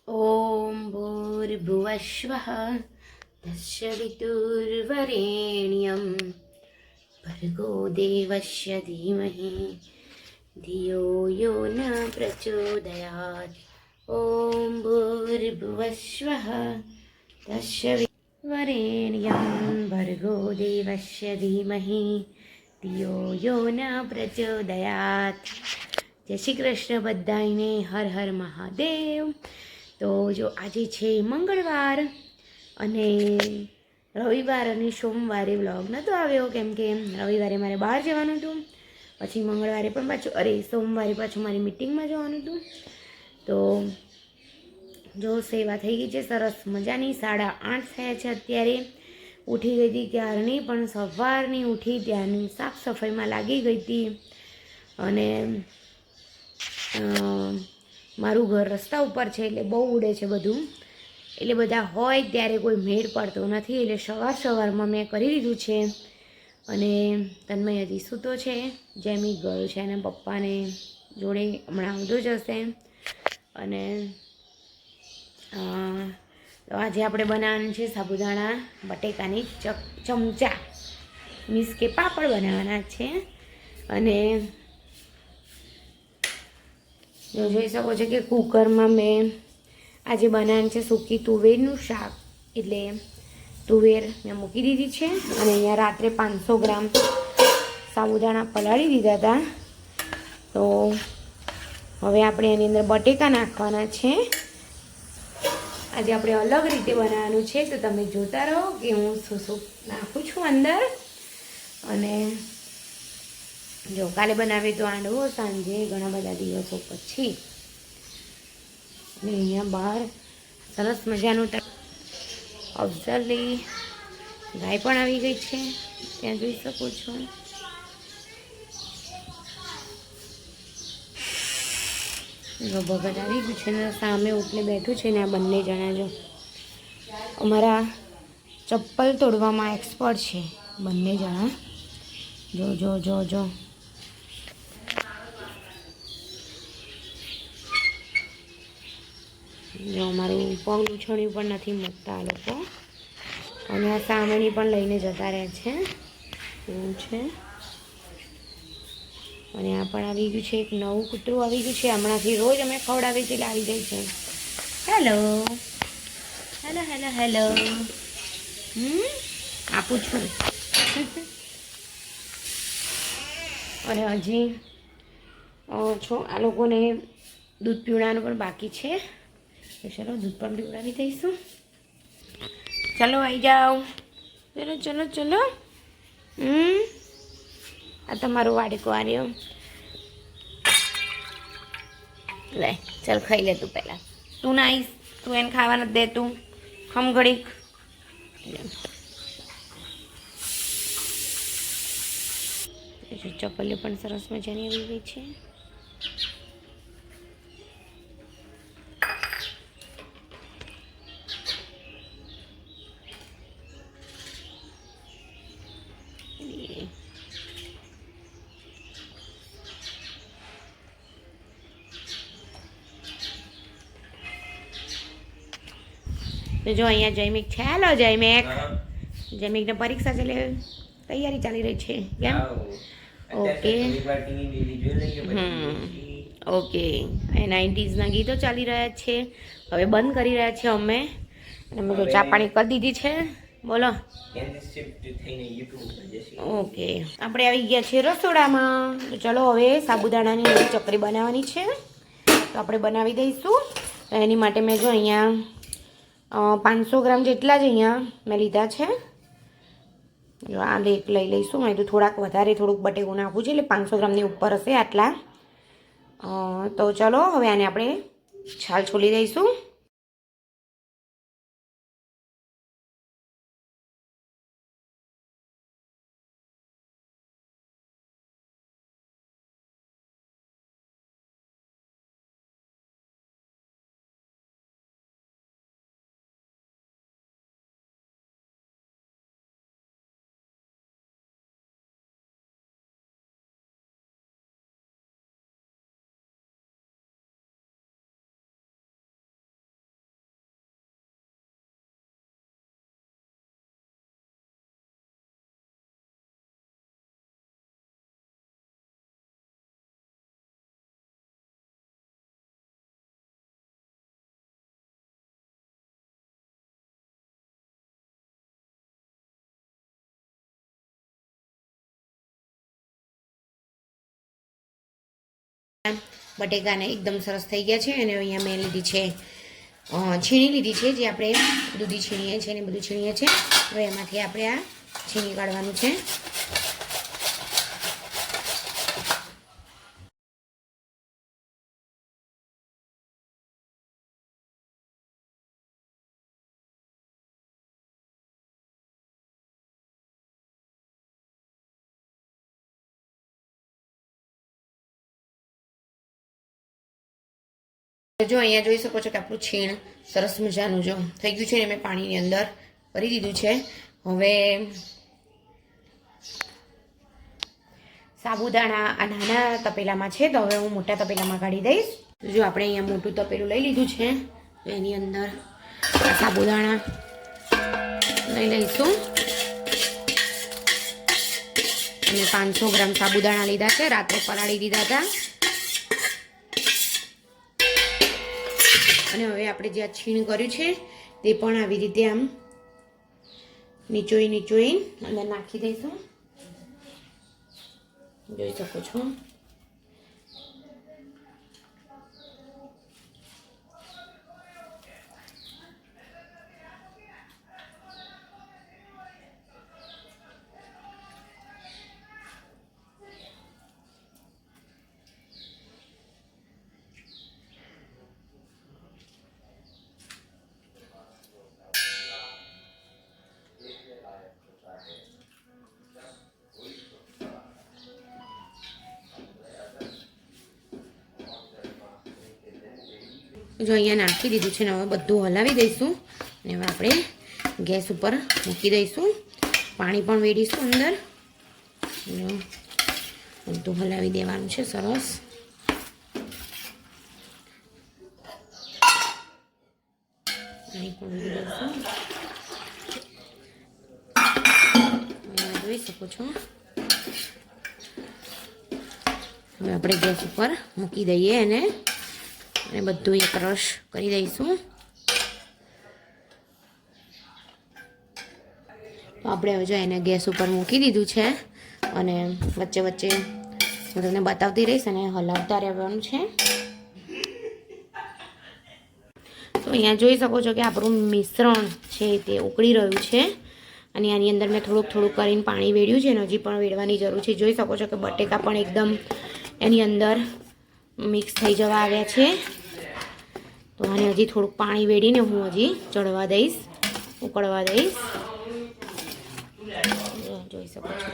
ॐ भूर्भुवस्वः तस्य वितुर्वरेण्यं भर्गो देवस्य धीमहि धियो यो न प्रचोदयात्। ॐ भूर्भुवस्वः तस्य वरेण्यं भर्गो देवस्य धीमहि धियो यो न प्रचोदयात्। जय श्री कृष्ण बधाईने हर हर महादेव। तो जो आज है मंगलवार अने रविवार अने सोमवारे व्लॉग नतो आव्यो केम के रविवारे मारे बहार जवानुं हतुं, पछी मंगळवारे पण पाछुं सोमवारे पाछुं मारी मीटिंगमां जवानुं हतुं। तो जो सेवा थई गई छे सरस मजानी। 8:30 थया छे अत्यारे। उठी गई थी क्यारनी पण सवारनी उठी त्यारनी साफ सफाईमां लागी गई थी। अने मारू घर रस्ता पर है એટલે બહુ ઉડે છે બધું, એટલે બધા હોય ત્યારે કોઈ મેળ પડતો નથી, એટલે સવારમાં મેં કરી દીધું છે। અને તન્મય હજી સૂતો છે, જેમી ગયો છે એના પપ્પાને જોડે, હમણાં આવતો જ હશે। અને તો આજે આપણે બનાવવાનું છે સાબુદાણા બટેકાની ચમચા મીન્સ કે પાપડ બનાવવાના છે। અને जो જોઈ શકો છો કે કુકરમાં મેં આજે બનાવવાનું છે સૂકી તુવેરનું શાક, એટલે તુવેર મેં મૂકી દીધી છે। અને અહીંયા રાત્રે 500 ગ્રામ સાબુદાણા પલાળી દીધા હતા। તો હવે આપણે એની અંદર બટેકા નાખવાના છે। આજે આપણે અલગ રીતે બનાવવાનું છે, તો તમે જોતા રહો કે હું શું શું નાખું છું અંદર। અને जो काले बनावे तो आंडवो सांजे घणा बधा दिवसों पछी। अहींया बहार सरस मजानुं ऑब्जर्वली गाय पण आवी गई छे, त्यां जोई शको छो। जो भगत आवी गयुं छे ने सामे उठले बैठुं छे ने आ बंने जणा जो अमारा चप्पल तोड़वामां एक्सपर्ट छे बंने जणा। जो जो जो जो जो अमारुं पगलुं छणियुं पण नथी मूकता आ लोको, अने आ सामेनी पण लईने जता रहे छे एवुं छे। अने आ पण आवी गयुं छे एक नवुं कूतरुं आवी गयुं छे, हमणांथी रोज अमे खवडावीए छीए એટલે આવી જાય છે। હેલો હેલો હેલો હેલો આપું છું। અને હજી છો આ લોકોને दूध पीवड़ानुं पण बाकी है, तो चलो दूध पण पीवड़ावी दईशुं। चलो आई जाओ, चलो चलो चलो। आ तमारो वाडको आ रह्यो, ले चल खाई ले तू पहला। तू ना आईस, तू एने खावा नथी देतुं, खम घड़ीक। चप्पलियो पण सरस मजानी आवी गई छे। तो जो अँ जैमिक है, हेलो जैमिक, जैमिक ने परीक्षा चले तैयारी चाली रही है केम? Okay okay. 90s ना गीतो चाली रहा है, हवे बंद करी रहा है अमे। अमे तो चा पाणी कर दीधी है, बोलो। ओके आपणे आवी गया छे रसोडामां। तो चलो हवे साबुदाणानी चकरी बनाववानी छे, तो आपणे बनावी दईशुं। एनी माटे मैं जो अहींया 500 ग्राम जेटला ज अहींया मैं लीधा छे। जो आ एक लई लईशुं, मैं तो थोड़ाक वधारे थोड़ुंक बटेकું नाखું છે એટલે 500 ग्रामनी ઉપર હશે આટલા। तो चलो हवे आने આપણે છાલ છોલી દઈશું। બટેકાને એકદમ સરસ થઈ ગયા છે. અને અહીંયા મેં લીધી છે છીણી લીધી છે, જે આપણે દૂધી છીણીએ છીએ ને બધું છીણીએ છીએ. હવે એમાંથી આપણે આ છીણી કાઢવાનું છે. જો અહીંયા જોઈ શકો છો કે આપણું છીણ સરસ મજાનું જો થઈ ગયું છે ને મેં પાણીની અંદર કરી દીધું છે. હવે સાબુદાણા આ નાના તપેલામાં છે, તો હવે હું મોટા તપેલામાં કાઢી દઈશ. જો આપણે અહીંયા મોટું તપેલું લઈ લીધું છે, તો એની અંદર સાબુદાણા લઈ લઈશું. અને 500 ગ્રામ સાબુદાણા લીધા છે, રાત્રે પલાળી દીધા હતા. અને હવે આપણે જે આ છીણ કર્યું છે તે પણ આવી રીતે આમ નીચોઈ અંદર નાખી દઈશું. જોઈ શકો છો. જો અહીંયા નાખી દીધું છે ને હવે બધું હલાવી દઈશું. અને હવે આપણે ગેસ ઉપર મૂકી દઈશું. પાણી પણ વેડીશું અંદર. બધું હલાવી દેવાનું છે સરસ. પાણી પણ વેડી દઈશું. જોઈ શકો છો. હવે આપણે ગેસ ઉપર મૂકી દઈએ અને બધું એક રસ કરી દઈશું. તો આપણે હવે જો એને ગેસ ઉપર મૂકી દીધું છે અને વચ્ચે વચ્ચે હું તમને બતાવતી રહીશ અને હલાવતા રહેવાનું છે. તો અહીંયા જોઈ શકો છો કે આપણું મિશ્રણ છે તે ઉકળી રહ્યું છે. અને આની અંદર મેં થોડુંક કરીને પાણી વેડ્યું છે અને હજી પણ વેડવાની જરૂર છે. જોઈ શકો છો કે બટેકા પણ એકદમ એની અંદર મિક્સ થઈ જવા આવ્યા છે. તો આને હજી થોડુંક પાણી વેડીને હું હજી ચડવા દઈશ, ઉકળવા દઈશ. જોઈ શકો છો.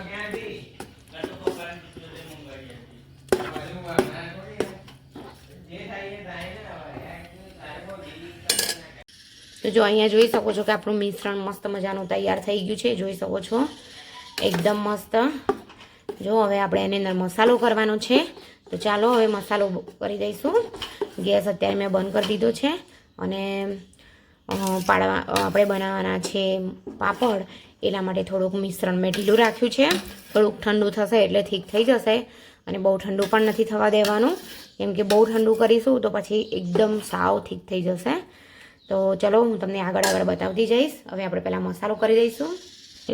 તો જો અહીંયા જોઈ શકો છો કે આપણું મિશ્રણ મસ્ત મજાનું તૈયાર થઈ ગયું છે. જોઈ શકો છો એકદમ મસ્ત. જો હવે આપણે એની અંદર મસાલો કરવાનો છે, તો ચાલો હવે મસાલો કરી દઈશું. ગેસ અત્યારે મેં બંધ કરી દીધો છે. અને આપણે બનાવવાના છે પાપડ, એટલા માટે થોડુંક મિશ્રણ મેં ઢીલું રાખ્યું છે. થોડુંક ઠંડુ થશે એટલે ઠીક થઈ જશે. અને બહુ ઠંડુ પણ નથી થવા દેવાનું, કેમ કે બહુ ઠંડુ કરીશું તો પછી એકદમ સાવ ઠીક થઈ જશે. તો ચલો હું તમને આગળ બતાવતી જઈશ. હવે આપણે પહેલાં મસાલો કરી દઈશું.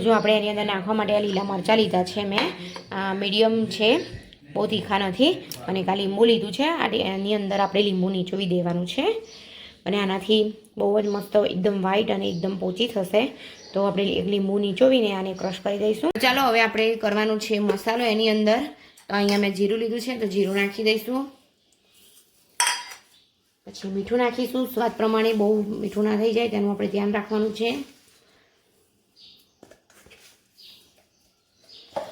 જો આપણે એની અંદર નાખવા માટે આ લીલા મરચાં લીધા છે મેં, મીડિયમ છે, બહુ તીખા નથી. અને આ લીંબુ લીધું છે. એની અંદર આપણે લીંબુ નીચોવી દેવાનું છે. અને આનાથી બહુ જ મસ્ત એકદમ વ્હાઈટ અને એકદમ પોચી થશે. તો આપણે એક લીંબુ નીચોવીને આને ક્રશ કરી દઈશું. ચાલો હવે આપણે કરવાનું છે મસાલો એની અંદર. તો અહીંયા મેં જીરું લીધું છે, તો જીરું નાખી દઈશું. પછી મીઠું નાખીશું સ્વાદ પ્રમાણે. બહુ મીઠું ના થઈ જાય તેનું આપણે ધ્યાન રાખવાનું છે.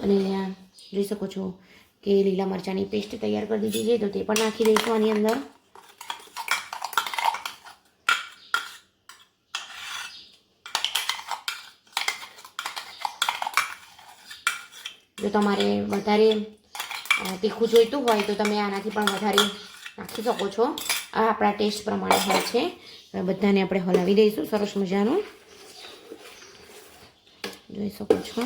અને અહીંયા જોઈ શકો છો કે લીલા મરચાંની પેસ્ટ તૈયાર કરી દીધી છે, તો તે પણ નાખી દઈશું આની અંદર. જો તમારે વધારે તીખું જોઈતું હોય તો તમે આનાથી પણ વધારે નાખી શકો છો. આ આપણા ટેસ્ટ પ્રમાણે હોય છે. હવે બધાને આપણે હલાવી દઈશું સરસ મજાનું. જોઈ શકો છો.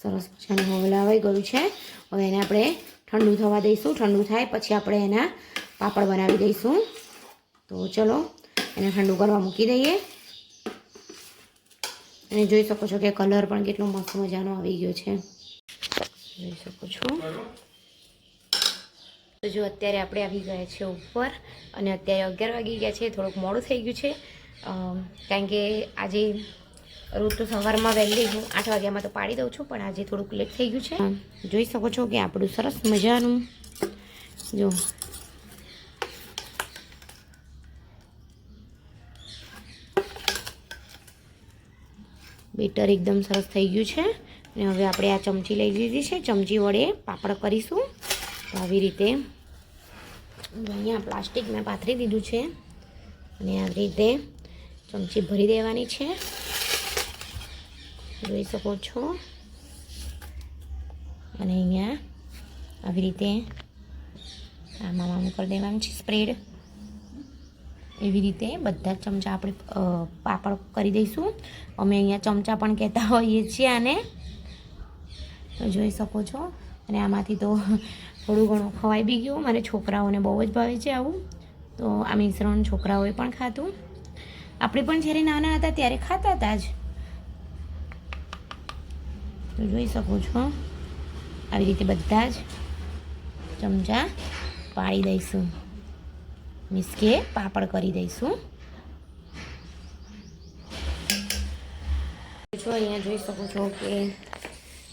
સરસ મજાનું હલાવાઈ ગયું છે. હવે એને આપણે ઠંડુ થવા દઈશું. ઠંડુ થાય પછી આપણે એના પાપડ બનાવી દઈશું. તો ચલો એને ઠંડુ કરવા મૂકી દઈએ. અને જોઈ શકો છો કે કલર પણ કેટલો મસ્ત મજાનો આવી ગયો છે, જોઈ શકો છો. તો જો અત્યારે આપણે આવી ગયા છે ઉપર અને અત્યારે 11 વાગી ગયા છે. થોડુંક મોડું થઈ ગયું છે કારણ કે આજે રોજ તો સવારમાં વહેલી હું 8 વાગ્યામાં તો પાડી દઉં છું, પણ આજે થોડુંક લેટ થઈ ગયું છે. જોઈ શકો છો કે આપણું સરસ મજાનું જો બેટર એકદમ સરસ થઈ ગયું છે. અને હવે આપણે આ ચમચી લઈ લીધી છે, ચમચી વડે પાપડ કરીશું. તો આવી રીતે અહીંયા પ્લાસ્ટિક મેં પાથરી દીધું છે અને આવી રીતે ચમચી ભરી દેવાની છે, જોઈ શકો છો. અને અહીંયા આવી રીતે આમાં કરી દેવાનું છે સ્પ્રેડ. એવી રીતે બધા જ ચમચા આપણે પાપડ કરી દઈશું. અમે અહીંયા ચમચા પણ કહેતા હોઈએ છીએ આને, તો જોઈ શકો છો. અને આમાંથી તો થોડું ઘણું ખવાઈ બી ગયું. મારે છોકરાઓને બહુ જ ભાવે છે આવું, તો આ મિશ્રણ છોકરાઓએ પણ ખાતું. આપણે પણ જ્યારે નાના હતા ત્યારે ખાતા હતા જ. તો જોઈ શકો છો આવી રીતે બધા જ ચમચા પાડી દઈશું, મીન્સ કે પાપડ કરી દઈશું. જો અહીંયા જોઈ શકો છો કે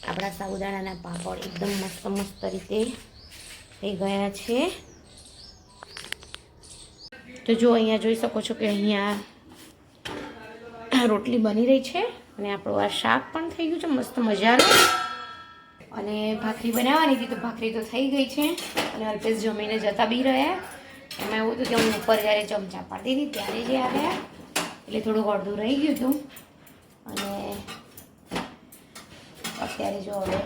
આપણા સાબુદાણાના પાપડ એકદમ મસ્ત મસ્ત રીતે થઈ ગયા છે. તો જો અહીંયા જોઈ શકો છો કે અહીંયા રોટલી બની રહી છે અને આપણું આ શાક પણ થઈ ગયું છે મસ્ત મજાનું. અને ભાખરી બનાવવાની હતી તો ભાખરી તો થઈ ગઈ છે અને અલ્પેશ જમીને જતા બી રહ્યા. એમાં એવું હતું કે હું ઉપર જ્યારે ચમચા પાડતી હતી ત્યારે જે આવ્યા એટલે થોડુંક અડધું રહી ગયું હતું. અને અત્યારે જો હવે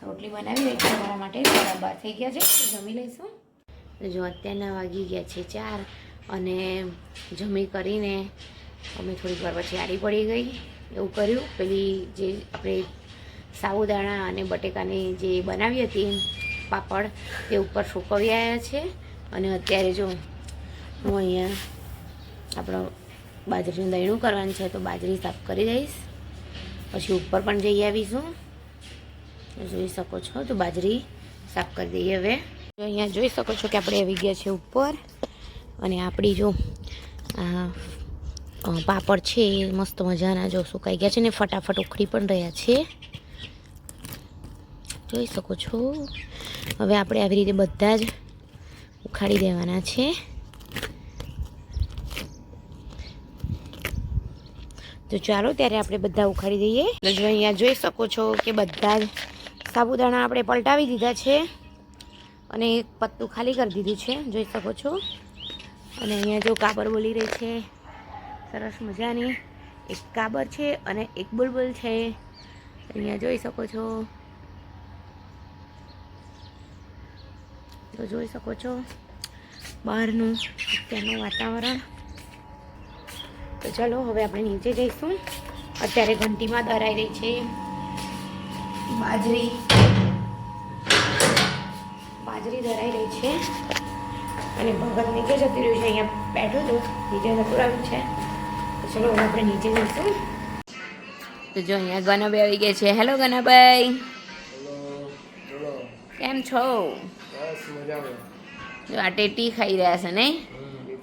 રોટલી બનાવી રહી છે અમારા માટે, બરાબર થઈ ગયા છે, જમી લઈશું. જો અત્યારના વાગી ગયા છે 4 અને જમી કરીને અમે થોડીક વાર પછી આડી પડી ગઈ. એવું કર્યું પેલી જે આપણે સાબુદાણા અને બટેકાની જે બનાવી હતી પાપડ તે ઉપર સુકવી આવ્યા છે. અને અત્યારે જો હું અહીંયા આપણો બાજરીનું દહીણું કરવાનું છે તો બાજરી સાફ કરી દઈશ, પછી ઉપર પણ જઈ આવીશું. જોઈ શકો છો તો બાજરી સાફ કરી દઈએ. હવે અહીંયા જોઈ શકો છો કે આપણે આવી ગયા છે ઉપર અને આપણી જો પાપડ છે એ મસ્ત મજાના જો સુકાઈ ગયા છે ને ફટાફટ ઉખડી પણ રહ્યા છે, જોઈ શકો છો. હવે આપણે આવી રીતે બધા જ ઉખાડી દેવાના છે. તો ચાલો ત્યારે આપણે બધા ઉખાડી દઈએ. જો અહીંયા જોઈ શકો છો કે બધા જ સાબુદાણા આપણે પલટાવી દીધા છે અને એક પત્તું ખાલી કરી દીધું છે, જોઈ શકો છો. અને અહીંયા જો કાબર બોલી રહી છે સરસ મજાની, એક કાબર છે અને એક બુલબુલ છે, અહીંયા જોઈ શકો છો. તો જોઈ શકો છો બહારનું અત્યારનું વાતાવરણ. તો ચલો હવે આપણે નીચે જઈશું. અત્યારે ઘંટીમાં દરાઈ રહી છે બાજરી દરાઈ રહી છે અને ભગત નીચે જતી રહ્યું છે. અહીંયા બેઠું હતું, નીચે જતું રહ્યું છે. તો ચલો હવે આપણે નીચે જઈશું. તો જો અહીંયા ગનાભાઈ આવી ગયા છે. હેલો ગનાભાઈ, કેમ છો? જો આ ટેટી ખાઈ રહ્યા છે નહીં?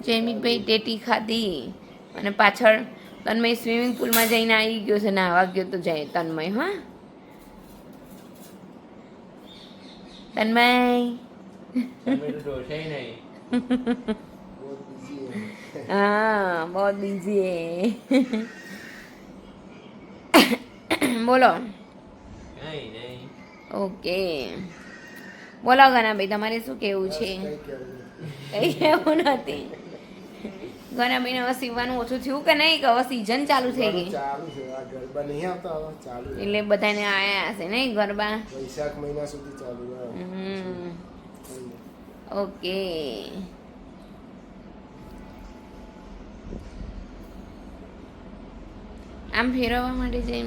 જયમીભાઈ ટેટી ખાધી અને પાછળ તન્મય સ્વિમિંગ પુલમાં જઈને આવી ગયો છે, નાહવા ગયો તો જાય તન્મય. હા તન્મય हाँ बहुत बिजी है બોલો. ઓકે બોલો ગનાભાઈ, તમારે શું કેવું છે? કઈ કેવું નથી. ગનાભાઈને હવે સીવવાનું ઓછું થયું કે નહીં, કે હવે સિઝન ચાલુ થઈ ગઈ એટલે બધાને આયા હશે નહીં ગરબા? વૈશાખ મહિના સુધી ચાલુ. ઓકે આમ ફેરવવા માટે જઈ